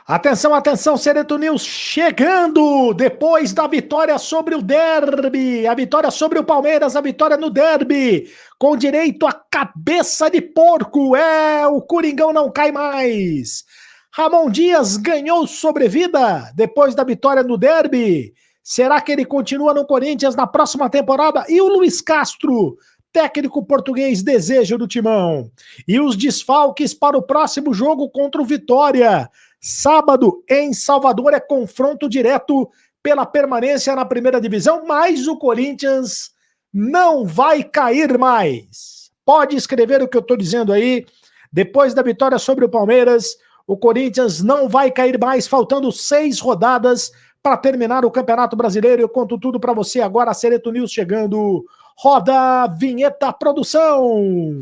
Atenção, atenção, Sereto News chegando depois da vitória sobre o Derby, a vitória sobre o Palmeiras, a vitória no Derby, com direito a cabeça de porco, o Coringão não cai mais. Ramon Dias ganhou sobrevida depois da vitória no Derby. Será que ele continua no Corinthians na próxima temporada? E o Luiz Castro, técnico português, desejo do Timão. E os desfalques para o próximo jogo contra o Vitória. Sábado, em Salvador, é confronto direto pela permanência na primeira divisão, mas o Corinthians não vai cair mais. Pode escrever o que eu estou dizendo aí. Depois da vitória sobre o Palmeiras, o Corinthians não vai cair mais, faltando 6 rodadas para terminar o Campeonato Brasileiro. Eu conto tudo para você agora, a Sereto News chegando. Roda a vinheta, produção!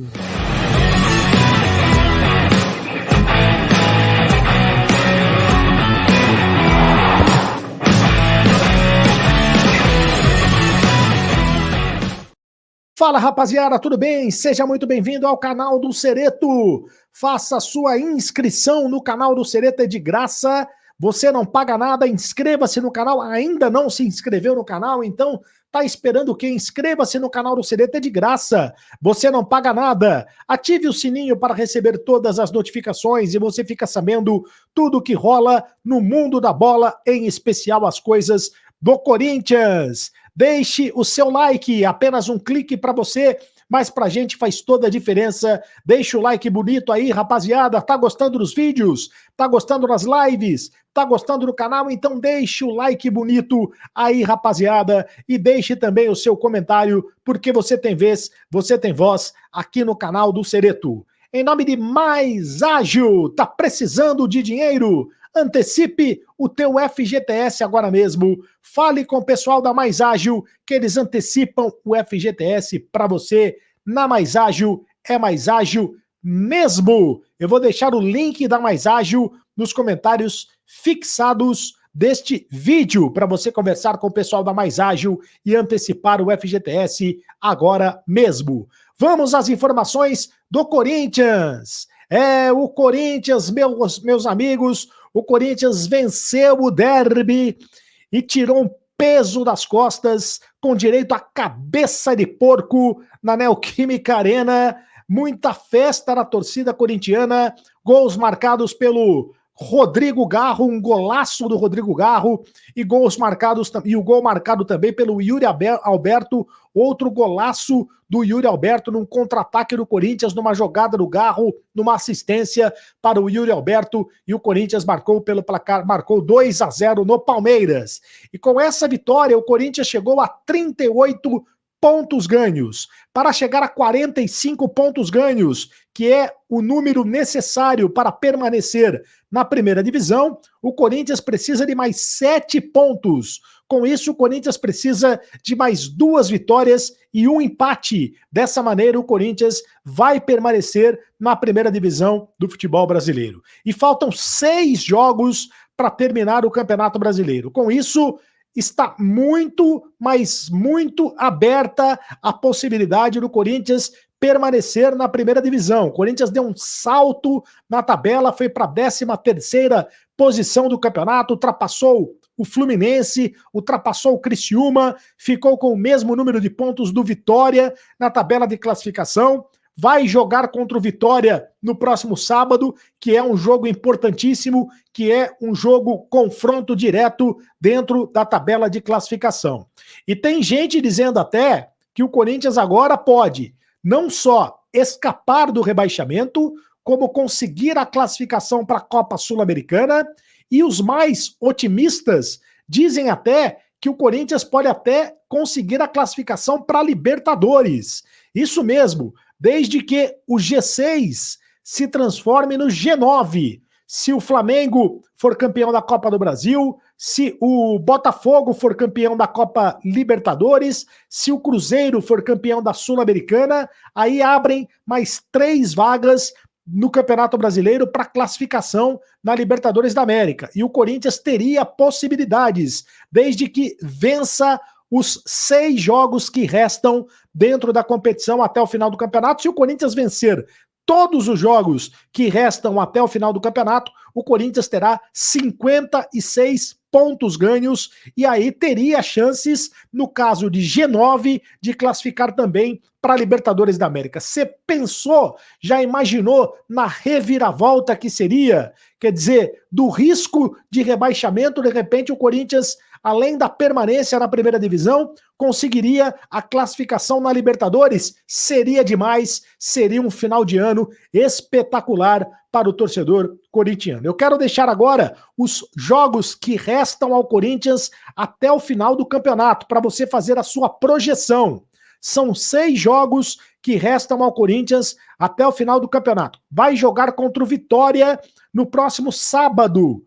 Fala, rapaziada, tudo bem? Seja muito bem-vindo ao canal do Sereto. Faça sua inscrição no canal do Sereto, é de graça. Você não paga nada, inscreva-se no canal. Ainda não se inscreveu no canal, então tá esperando o quê? Inscreva-se no canal do Sereto, é de graça. Você não paga nada. Ative o sininho para receber todas as notificações e você fica sabendo tudo que rola no mundo da bola, em especial as coisas do Corinthians. Deixe o seu like, apenas um clique para você, mas pra gente faz toda a diferença. Deixe o like bonito aí, rapaziada. Tá gostando dos vídeos? Tá gostando das lives? Tá gostando do canal? Então deixe o like bonito aí, rapaziada, e deixe também o seu comentário, porque você tem vez, você tem voz aqui no canal do Sereto. Em nome de Mais Ágil, tá precisando de dinheiro? Antecipe o teu FGTS agora mesmo. Fale com o pessoal da Mais Ágil, que eles antecipam o FGTS para você. Na Mais Ágil, é Mais Ágil mesmo. Eu vou deixar o link da Mais Ágil nos comentários fixados deste vídeo para você conversar com o pessoal da Mais Ágil e antecipar o FGTS agora mesmo. Vamos às informações do Corinthians. O Corinthians, meus amigos, o Corinthians venceu o Derby e tirou um peso das costas, com direito a cabeça de porco na Neoquímica Arena. Muita festa na torcida corintiana, gols marcados pelo Rodrigo Garro, um golaço do Rodrigo Garro, e gols marcados, e o gol marcado também pelo Yuri Alberto, outro golaço do Yuri Alberto num contra-ataque do Corinthians, numa jogada do Garro, numa assistência para o Yuri Alberto, e o Corinthians marcou pelo placar, marcou 2-0 no Palmeiras. E com essa vitória, o Corinthians chegou a 38 pontos ganhos. Para chegar a 45 pontos ganhos, que é o número necessário para permanecer na primeira divisão, o Corinthians precisa de mais 7 pontos. Com isso, o Corinthians precisa de mais 2 vitórias e um empate. Dessa maneira, o Corinthians vai permanecer na primeira divisão do futebol brasileiro. E faltam 6 jogos para terminar o Campeonato Brasileiro. Com isso, está muito, mas muito aberta a possibilidade do Corinthians permanecer na primeira divisão. O Corinthians deu um salto na tabela, foi para a 13ª posição do campeonato, ultrapassou o Fluminense, ultrapassou o Criciúma, ficou com o mesmo número de pontos do Vitória na tabela de classificação. Vai jogar contra o Vitória no próximo sábado, que é um jogo importantíssimo, que é um jogo confronto direto dentro da tabela de classificação. E tem gente dizendo até que o Corinthians agora pode não só escapar do rebaixamento, como conseguir a classificação para a Copa Sul-Americana, e os mais otimistas dizem até que o Corinthians pode até conseguir a classificação para a Libertadores. Isso mesmo, desde que o G6 se transforme no G9. Se o Flamengo for campeão da Copa do Brasil, se o Botafogo for campeão da Copa Libertadores, se o Cruzeiro for campeão da Sul-Americana, aí abrem mais 3 vagas no Campeonato Brasileiro para classificação na Libertadores da América. E o Corinthians teria possibilidades, desde que vença os 6 jogos que restam dentro da competição até o final do campeonato. Se o Corinthians vencer todos os jogos que restam até o final do campeonato, o Corinthians terá 56 pontos ganhos e aí teria chances, no caso de G9, de classificar também para a Libertadores da América. Você pensou, já imaginou na reviravolta que seria? Quer dizer, do risco de rebaixamento, de repente o Corinthians, além da permanência na primeira divisão, conseguiria a classificação na Libertadores? Seria demais, seria um final de ano espetacular para o torcedor corintiano. Eu quero deixar agora os jogos que restam ao Corinthians até o final do campeonato, para você fazer a sua projeção. São 6 jogos que restam ao Corinthians até o final do campeonato. Vai jogar contra o Vitória no próximo sábado.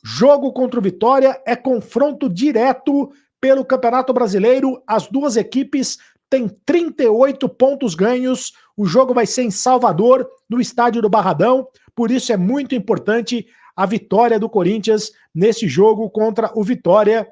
Jogo contra o Vitória é confronto direto pelo Campeonato Brasileiro. As duas equipes têm 38 pontos ganhos. O jogo vai ser em Salvador, no estádio do Barradão. Por isso é muito importante a vitória do Corinthians nesse jogo contra o Vitória,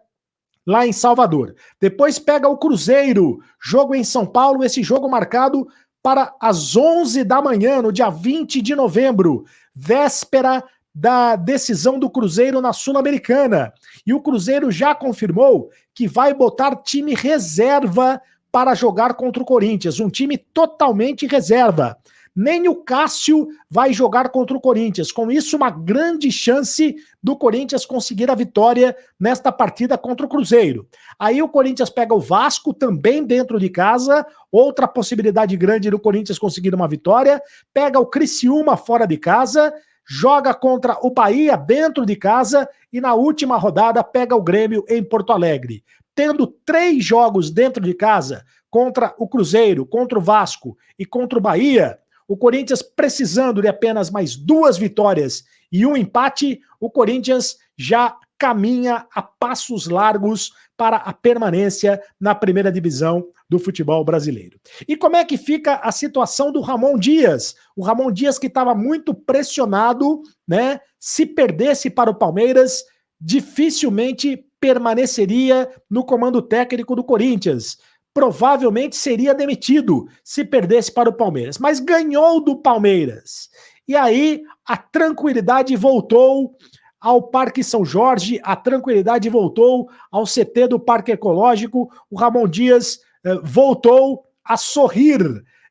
lá em Salvador. Depois pega o Cruzeiro, jogo em São Paulo, esse jogo marcado para as 11 da manhã, no dia 20 de novembro, véspera da decisão do Cruzeiro na Sul-Americana. E o Cruzeiro já confirmou que vai botar time reserva para jogar contra o Corinthians, um time totalmente reserva. Nem o Cássio vai jogar contra o Corinthians. Com isso, uma grande chance do Corinthians conseguir a vitória nesta partida contra o Cruzeiro. Aí o Corinthians pega o Vasco, também dentro de casa, outra possibilidade grande do Corinthians conseguir uma vitória. Pega o Criciúma fora de casa, joga contra o Bahia dentro de casa e na última rodada pega o Grêmio em Porto Alegre. Tendo 3 jogos dentro de casa, contra o Cruzeiro, contra o Vasco e contra o Bahia, o Corinthians precisando de apenas mais 2 vitórias e um empate, o Corinthians já caminha a passos largos para a permanência na primeira divisão do futebol brasileiro. E como é que fica a situação do Ramon Dias? O Ramon Dias que estava muito pressionado, né? Se perdesse para o Palmeiras, dificilmente permaneceria no comando técnico do Corinthians. Provavelmente seria demitido se perdesse para o Palmeiras, mas ganhou do Palmeiras. E aí a tranquilidade voltou ao Parque São Jorge, a tranquilidade voltou ao CT do Parque Ecológico, o Ramon Dias voltou a sorrir.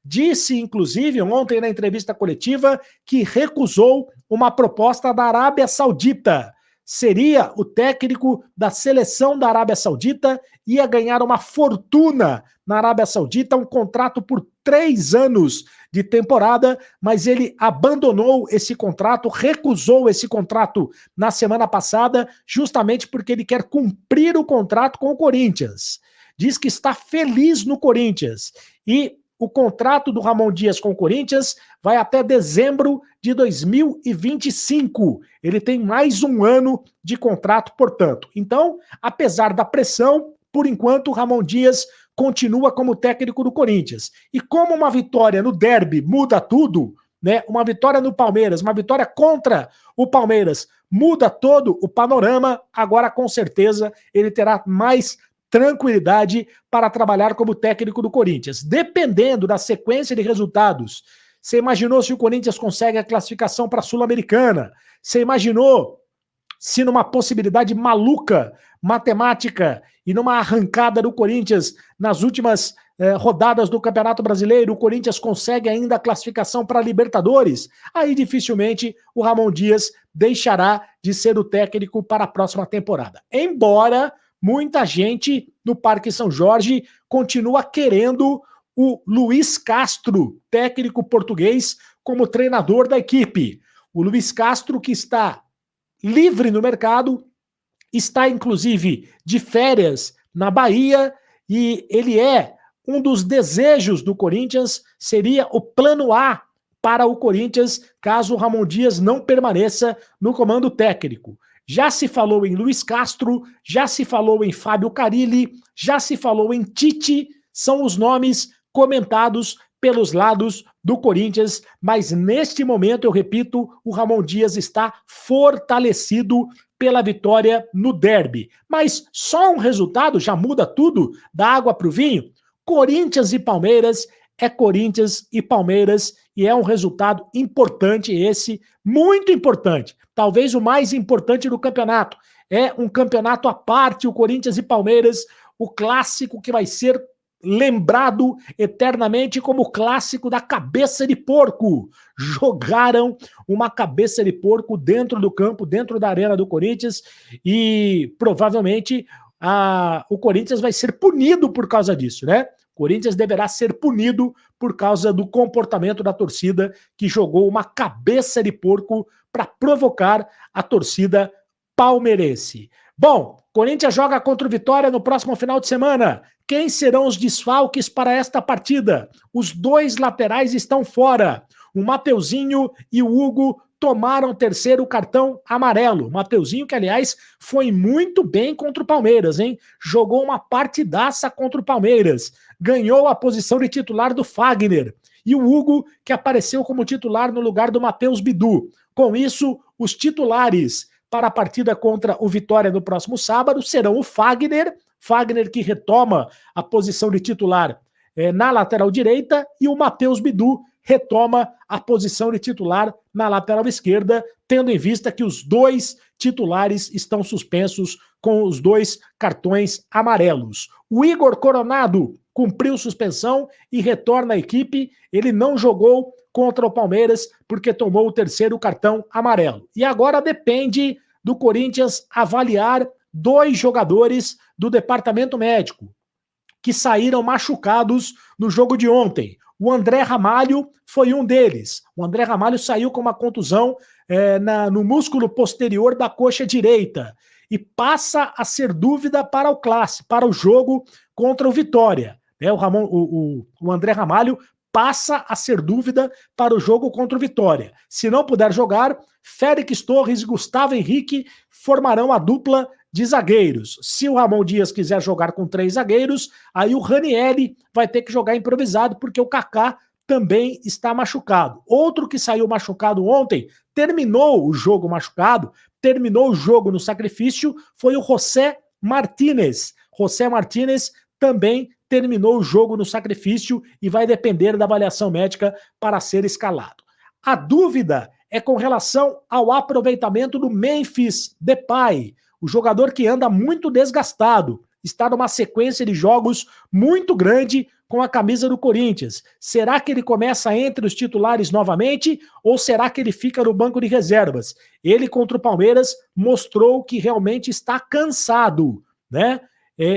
Disse, inclusive, ontem na entrevista coletiva, que recusou uma proposta da Arábia Saudita. Seria o técnico da seleção da Arábia Saudita, ia ganhar uma fortuna na Arábia Saudita, um contrato por 3 anos de temporada, mas ele abandonou esse contrato, recusou esse contrato na semana passada, justamente porque ele quer cumprir o contrato com o Corinthians. Diz que está feliz no Corinthians e o contrato do Ramon Dias com o Corinthians vai até dezembro de 2025. Ele tem mais 1 ano de contrato, portanto. Então, apesar da pressão, por enquanto o Ramon Dias continua como técnico do Corinthians. E como uma vitória no derby muda tudo, né? Uma vitória no Palmeiras, uma vitória contra o Palmeiras muda todo o panorama, agora com certeza ele terá mais tranquilidade para trabalhar como técnico do Corinthians. Dependendo da sequência de resultados, você imaginou se o Corinthians consegue a classificação para a Sul-Americana? Você imaginou se numa possibilidade maluca, matemática, e numa arrancada do Corinthians nas últimas rodadas do Campeonato Brasileiro, o Corinthians consegue ainda a classificação para a Libertadores? Aí dificilmente o Ramon Dias deixará de ser o técnico para a próxima temporada. Embora muita gente no Parque São Jorge continua querendo o Luiz Castro, técnico português, como treinador da equipe. O Luiz Castro, que está livre no mercado, está inclusive de férias na Bahia, e ele é um dos desejos do Corinthians, seria o plano A para o Corinthians, caso o Ramon Dias não permaneça no comando técnico. Já se falou em Luiz Castro, já se falou em Fábio Carille, já se falou em Tite, são os nomes comentados pelos lados do Corinthians, mas neste momento, eu repito, o Ramon Dias está fortalecido pela vitória no derby. Mas só um resultado já muda tudo, da água para o vinho? Corinthians e Palmeiras é Corinthians e Palmeiras, e é um resultado importante esse, muito importante, talvez o mais importante do campeonato. É um campeonato à parte, o Corinthians e Palmeiras, o clássico que vai ser lembrado eternamente como o clássico da cabeça de porco. Jogaram uma cabeça de porco dentro do campo, dentro da arena do Corinthians, e provavelmente o Corinthians vai ser punido por causa disso, né? O Corinthians deverá ser punido por causa do comportamento da torcida que jogou uma cabeça de porco para provocar a torcida palmeirense. Bom, Corinthians joga contra o Vitória no próximo final de semana. Quem serão os desfalques para esta partida? Os dois laterais estão fora. O Mateuzinho e o Hugo tomaram o terceiro cartão amarelo. O Mateuzinho, que aliás foi muito bem contra o Palmeiras, hein? Jogou uma partidaça contra o Palmeiras. Ganhou a posição de titular do Fagner. E o Hugo, que apareceu como titular no lugar do Matheus Bidu. Com isso, os titulares para a partida contra o Vitória no próximo sábado serão o Fagner que retoma a posição de titular na lateral direita, e o Matheus Bidu retoma a posição de titular na lateral esquerda, tendo em vista que os dois titulares estão suspensos com os dois cartões amarelos. O Igor Coronado cumpriu suspensão e retorna à equipe. Ele não jogou contra o Palmeiras porque tomou o terceiro cartão amarelo. E agora depende do Corinthians avaliar dois jogadores do departamento médico que saíram machucados no jogo de ontem. O André Ramalho foi um deles. O André Ramalho saiu com uma contusão no músculo posterior da coxa direita e passa a ser dúvida para o clássico, para o jogo contra o Vitória. O André Ramalho passa a ser dúvida para o jogo contra o Vitória. Se não puder jogar, Félix Torres e Gustavo Henrique formarão a dupla de zagueiros. Se o Ramon Dias quiser jogar com 3 zagueiros, aí o Ranieri vai ter que jogar improvisado, porque o Kaká também está machucado. Outro que saiu machucado ontem, terminou o jogo machucado, terminou o jogo no sacrifício, foi o José Martínez. José Martínez também terminou o jogo no sacrifício e vai depender da avaliação médica para ser escalado. A dúvida é com relação ao aproveitamento do Memphis Depay, o jogador que anda muito desgastado, está numa sequência de jogos muito grande com a camisa do Corinthians. Será que ele começa entre os titulares novamente ou será que ele fica no banco de reservas? Ele contra o Palmeiras mostrou que realmente está cansado, né?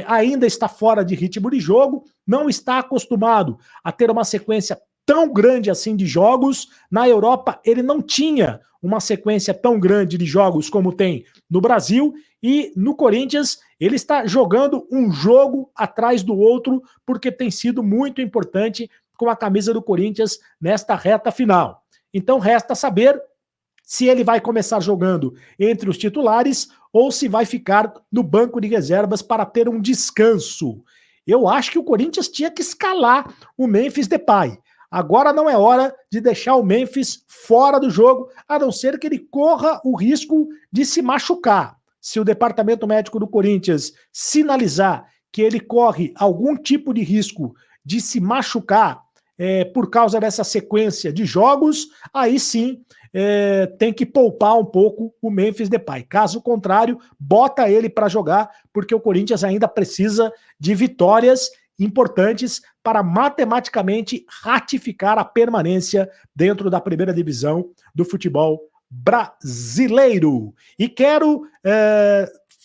Ainda está fora de ritmo de jogo, não está acostumado a ter uma sequência tão grande assim de jogos. Na Europa ele não tinha uma sequência tão grande de jogos como tem no Brasil, e no Corinthians ele está jogando um jogo atrás do outro, porque tem sido muito importante com a camisa do Corinthians nesta reta final. Então resta saber se ele vai começar jogando entre os titulares ou se vai ficar no banco de reservas para ter um descanso. Eu acho que o Corinthians tinha que escalar o Memphis Depay. Agora não é hora de deixar o Memphis fora do jogo, a não ser que ele corra o risco de se machucar. Se o departamento médico do Corinthians sinalizar que ele corre algum tipo de risco de se machucar por causa dessa sequência de jogos, aí sim tem que poupar um pouco o Memphis Depay. Caso contrário, bota ele para jogar, porque o Corinthians ainda precisa de vitórias importantes para matematicamente ratificar a permanência dentro da primeira divisão do futebol brasileiro. E quero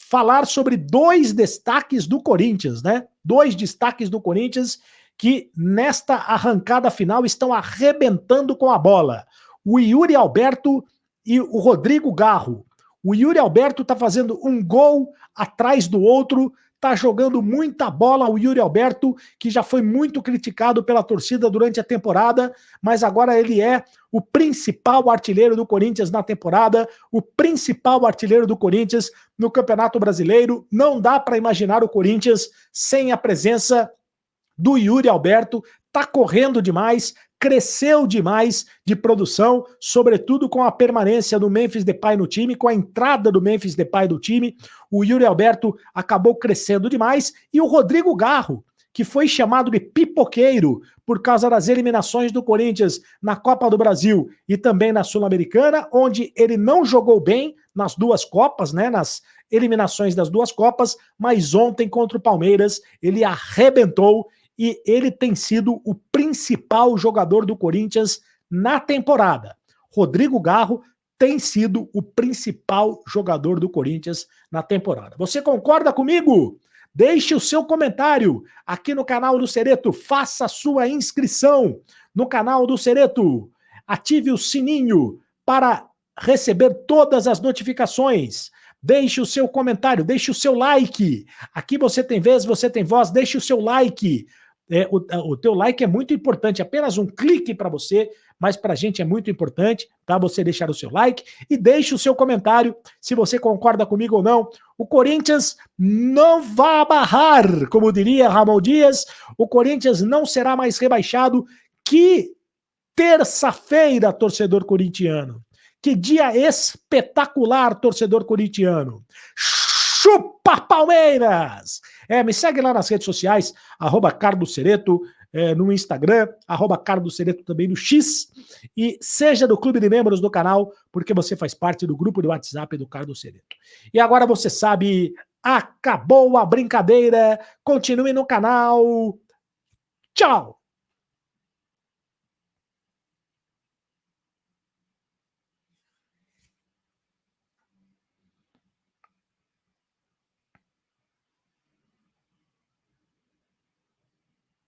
falar sobre 2 destaques do Corinthians, né? 2 destaques do Corinthians que nesta arrancada final estão arrebentando com a bola. O Yuri Alberto e o Rodrigo Garro. O Yuri Alberto está fazendo um gol atrás do outro, tá jogando muita bola. O Yuri Alberto, que já foi muito criticado pela torcida durante a temporada, mas agora ele é o principal artilheiro do Corinthians na temporada, o principal artilheiro do Corinthians no Campeonato Brasileiro. Não dá para imaginar o Corinthians sem a presença do Yuri Alberto. Tá correndo demais, cresceu demais de produção, sobretudo com a permanência do Memphis Depay no time, com a entrada do Memphis Depay do time. O Yuri Alberto acabou crescendo demais, e o Rodrigo Garro, que foi chamado de pipoqueiro por causa das eliminações do Corinthians na Copa do Brasil e também na Sul-Americana, onde ele não jogou bem nas duas Copas, né, nas eliminações das duas Copas, mas ontem contra o Palmeiras ele arrebentou e ele tem sido o principal jogador do Corinthians na temporada. Rodrigo Garro tem sido o principal jogador do Corinthians na temporada. Você concorda comigo? Deixe o seu comentário aqui no canal do Cereto, faça a sua inscrição no canal do Cereto, ative o sininho para receber todas as notificações, deixe o seu comentário, deixe o seu like, aqui você tem vez, você tem voz, deixe o seu like, o teu like é muito importante, apenas um clique para você, mas para a gente é muito importante, tá? Você deixar o seu like e deixe o seu comentário se você concorda comigo ou não. O Corinthians não vai barrar, como diria Ramon Dias, o Corinthians não será mais rebaixado. Que terça-feira, torcedor corintiano. Que dia espetacular, torcedor corintiano. Chupa Palmeiras! Me segue lá nas redes sociais, @CarlosCereto, no Instagram, @CarlosCereto também no X, e seja do clube de membros do canal, porque você faz parte do grupo de WhatsApp do Carlos Cereto. E agora você sabe, acabou a brincadeira, continue no canal. Tchau!